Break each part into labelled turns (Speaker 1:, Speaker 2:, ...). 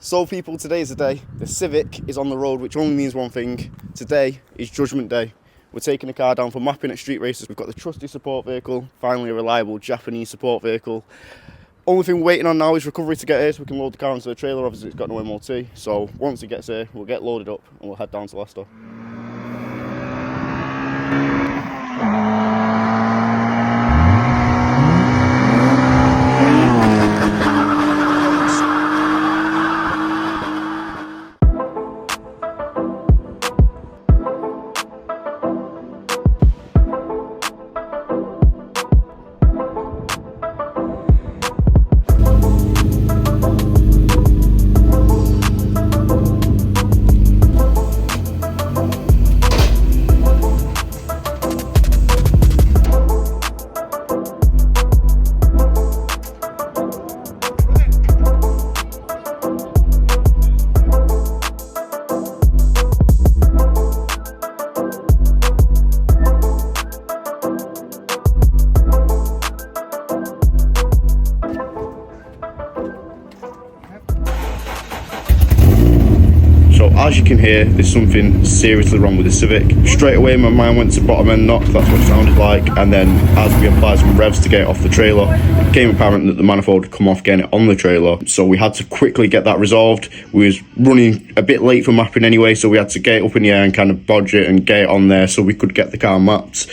Speaker 1: So people, today is the day. The Civic is on the road, which only means one thing. Today is Judgment Day. We're taking the car down for mapping at street races. We've got the trusty support vehicle, finally a reliable Japanese support vehicle. Only thing we're waiting on now is recovery to get here so we can load the car into the trailer. Obviously it's got no MOT, so once it gets here we'll get loaded up and we'll head down to Leicester. So as you can hear, there's something seriously wrong with the Civic. Straight away my mind went to bottom end knock, that's what it sounded like, and then as we applied some revs to get it off the trailer, it became apparent that the manifold had come off getting it on the trailer. So we had to quickly get that resolved. We was running a bit late for mapping anyway, so we had to get it up in the air and kind of bodge it and get it on there so we could get the car mapped.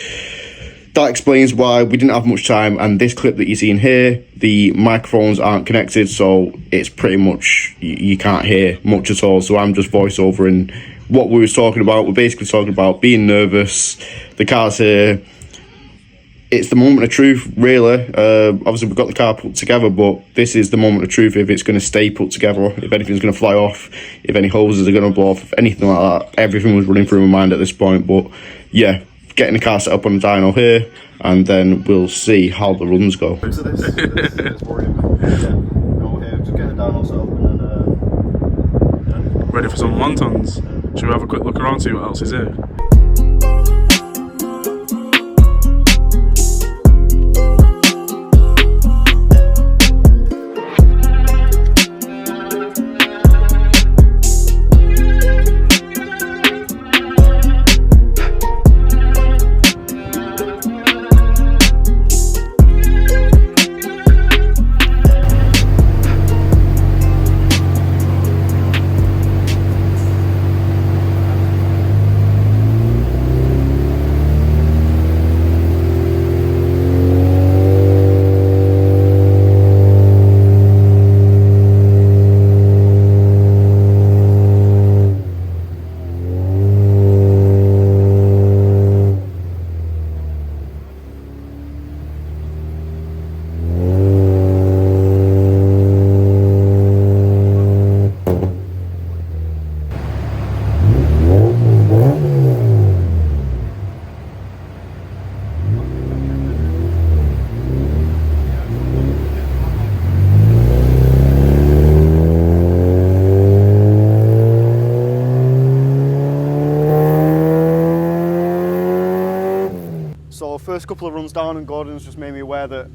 Speaker 1: That explains why we didn't have much time, and this clip that you're seeing here, the microphones aren't connected, so it's pretty much, you can't hear much at all, so I'm just voiceovering what we was talking about. We're basically talking about being nervous, the car's here, it's the moment of truth, really. Obviously we've got the car put together, but this is the moment of truth if it's going to stay put together, if anything's going to fly off, if any hoses are going to blow off, if anything like that. Everything was running through my mind at this point, but yeah. Getting the car set up on the dyno here, and then we'll see how the runs go. So this is worrying me. No, here, just get the dyno set up and then...
Speaker 2: Ready for some wontons? Should we have a quick look around, see what else is here?
Speaker 1: So first couple of runs down, and Gordon's just made me aware that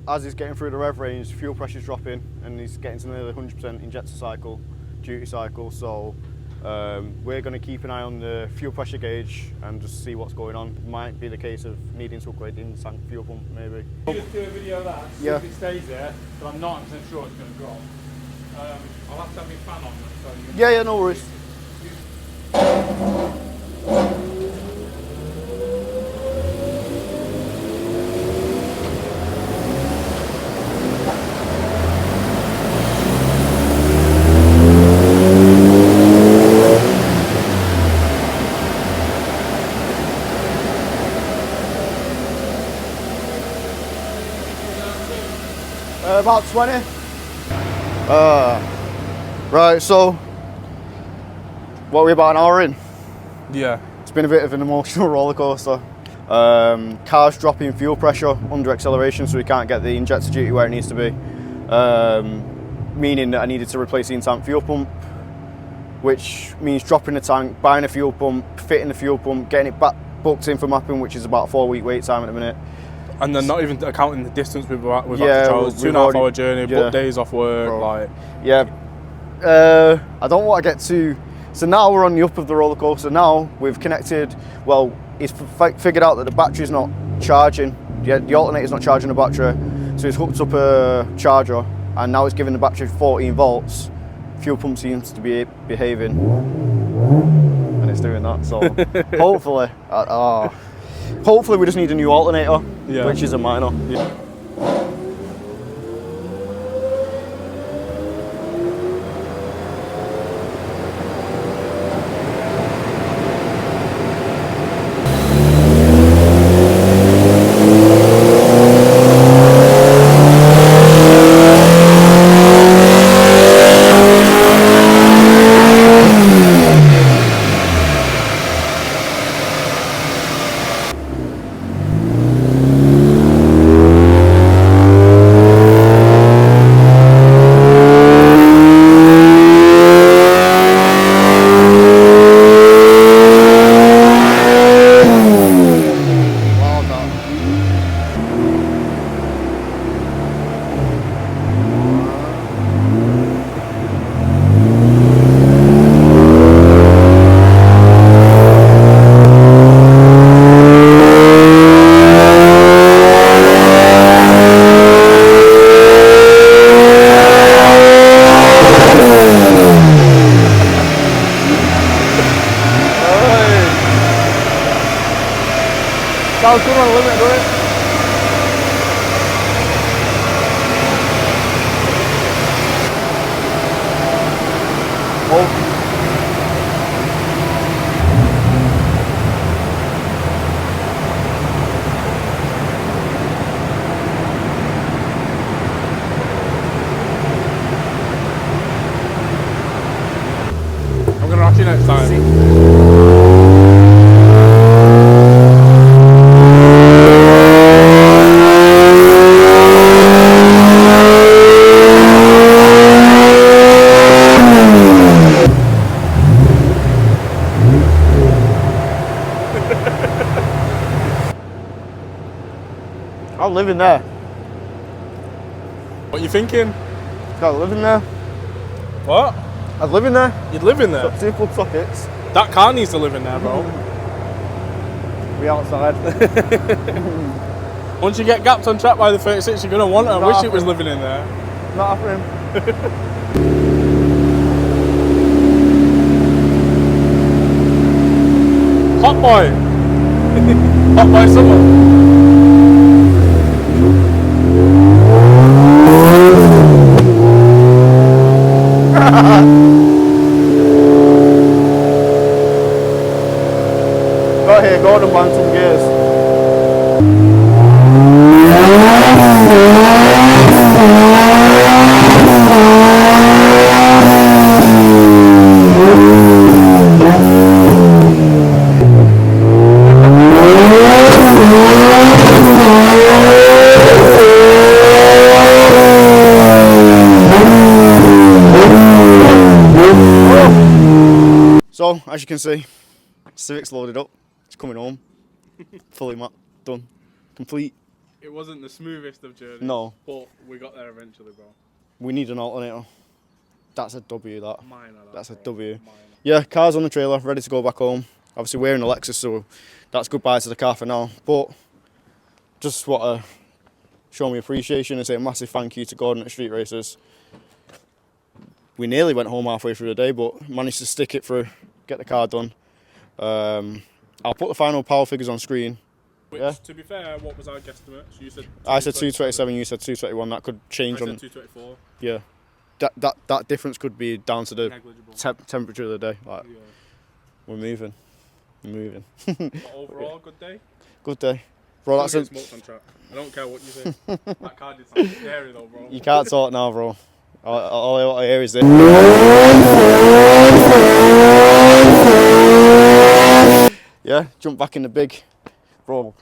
Speaker 1: as he's getting through the rev range, fuel pressure's dropping and he's getting to nearly 100% injector cycle, duty cycle. So we're going to keep an eye on the fuel pressure gauge and just see what's going on. It might be the case of needing to upgrade the tank fuel pump, maybe.
Speaker 3: I'll just do a video of that, see if it stays there, but I'm not 100% sure it's going to drop. I'll have to have my fan on. So
Speaker 1: yeah, no worries. About 20. Right, so what are we, about an hour in?
Speaker 2: Yeah.
Speaker 1: It's been a bit of an emotional roller coaster. Car's dropping fuel pressure under acceleration, so we can't get the injector duty where it needs to be. Meaning that I needed to replace the in-tank fuel pump, which means dropping the tank, buying a fuel pump, fitting the fuel pump, getting it back booked in for mapping, which is about a 4-week wait time at the minute.
Speaker 2: And then not even accounting the distance we've had to travel, 2.5 hour journey, book days off work,
Speaker 1: yeah.
Speaker 4: I don't want to get too. So now we're on the up of the roller coaster. Now we've connected. Well, he's figured out that the battery's not charging. The alternator's not charging the battery, so he's hooked up a charger, and now it's giving the battery 14 volts. Fuel pump seems to be behaving, and it's doing that. So hopefully, hopefully we just need a new alternator, which is a minor. Yeah. Sounds good on the limit, doesn't it? Oh.
Speaker 2: I'm gonna rock you next time.
Speaker 4: I'm living there.
Speaker 2: What you thinking?
Speaker 4: Got living there.
Speaker 2: What?
Speaker 4: I was living there.
Speaker 2: You'd live in there?
Speaker 4: Got 2 plug sockets.
Speaker 2: That car needs to live in there, bro.
Speaker 4: We outside.
Speaker 2: Once you get gapped on track by the 36, you're gonna want it. I wish it was living in there.
Speaker 4: Not happening.
Speaker 2: Hot boy. Hot boy summer.
Speaker 4: Go here, go and bang some gears. So, as you can see, Civic's loaded up. It's coming home. Fully done. Complete.
Speaker 2: It wasn't the smoothest of journeys.
Speaker 4: No.
Speaker 2: But we got there eventually, bro.
Speaker 4: We need an alternator. That's a W, that.
Speaker 2: Minor,
Speaker 4: That's a
Speaker 2: bro.
Speaker 4: W.
Speaker 2: Minor.
Speaker 4: Yeah, car's on the trailer, ready to go back home. Obviously, we're in a Lexus, so that's goodbye to the car for now. But just want to show my appreciation and say a massive thank you to Gordon at Street Racers. We nearly went home halfway through the day, but managed to stick it through, get the car done. I'll put the final power figures on screen.
Speaker 2: Which,
Speaker 4: yeah.
Speaker 2: to be fair, what was our guesstimate? So you said
Speaker 4: I said 227, you said 221. That could change
Speaker 2: I
Speaker 4: on.
Speaker 2: said 224.
Speaker 4: Yeah, that difference could be down to the
Speaker 2: Negligible.
Speaker 4: temperature of the day. Like,
Speaker 2: Yeah.
Speaker 4: we're moving.
Speaker 2: But overall, good day.
Speaker 4: Good day, bro. That's a.
Speaker 2: Smoked on track. I don't care what you say. That car did something scary though, bro.
Speaker 4: You can't talk now, bro. All I want to hear is this. Yeah, jump back in the big, bro.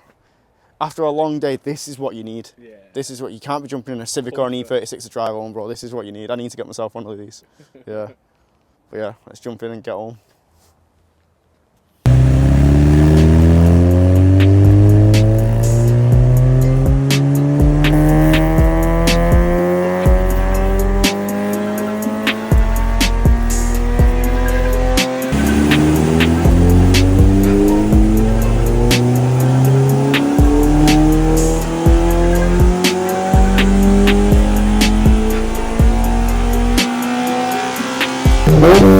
Speaker 4: After a long day, this is what you need.
Speaker 2: Yeah.
Speaker 4: This is what you can't be jumping in a Civic or an E36 to drive home, bro. This is what you need. I need to get myself one of these. Yeah, but yeah, let's jump in and get home.
Speaker 5: Bye.